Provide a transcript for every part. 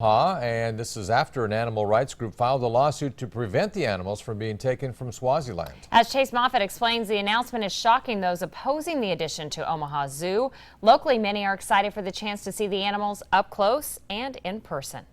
And this is after an animal rights group filed a lawsuit to prevent the animals from being taken from Swaziland. As Chase Moffitt explains, the announcement is shocking those opposing the addition to Omaha Zoo. Locally, many are excited for the chance to see the animals up close and in person.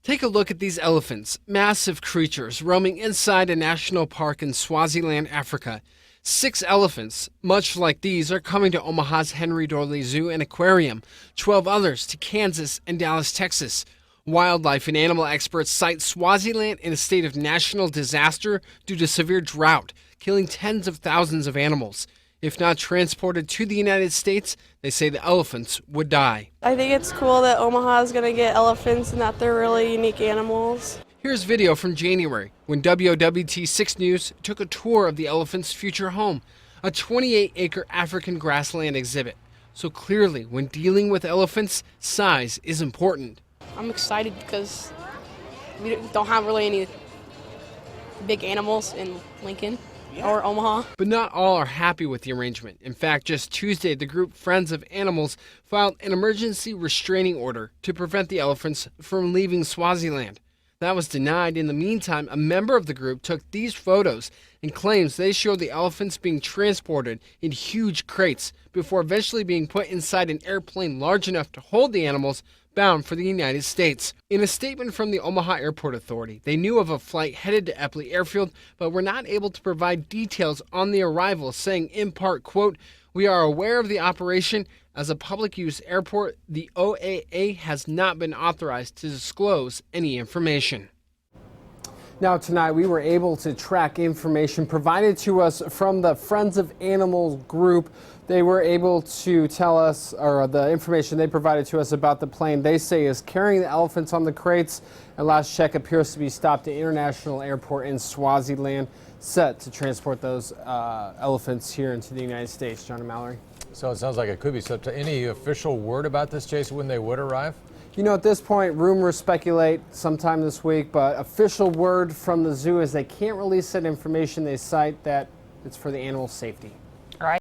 Take a look at these elephants, massive creatures roaming inside a national park in Swaziland, Africa. 6 elephants, much like these, are coming to Omaha's Henry Doorly Zoo and Aquarium. 12 others to Kansas and Dallas, Texas. Wildlife and animal experts cite Swaziland in a state of national disaster due to severe drought, killing tens of thousands of animals. If not transported to the United States, they say the elephants would die. I think it's cool that Omaha is going to get elephants and that they're really unique animals. Here's video from January when WOWT6 News took a tour of the elephant's future home, a 28-acre African grassland exhibit. So clearly, when dealing with elephants, size is important. I'm excited because we don't have really any big animals in Lincoln or Omaha. But not all are happy with the arrangement. In fact, just Tuesday, the group Friends of Animals filed an emergency restraining order to prevent the elephants from leaving Swaziland. That was denied. In the meantime, a member of the group took these photos and claims they show the elephants being transported in huge crates before eventually being put inside an airplane large enough to hold the animals bound for the United States. In a statement from the Omaha Airport Authority, they knew of a flight headed to Epley Airfield, but were not able to provide details on the arrival, saying in part, quote, "We are aware of the operation. As a public use airport, the OAA has not been authorized to disclose any information." Now tonight we were able to track information provided to us from the Friends of Animals group. They were able to tell us, or the information they provided to us about the plane they say is carrying the elephants on the crates. And last check appears to be stopped at International Airport in Swaziland, set to transport those elephants here into the United States. John and Mallory. So it sounds like it could be any official word about this, Chase, when they would arrive? You know, at this point, rumors speculate sometime this week, but official word from the zoo is they can't release that information. They cite that it's for the animal safety.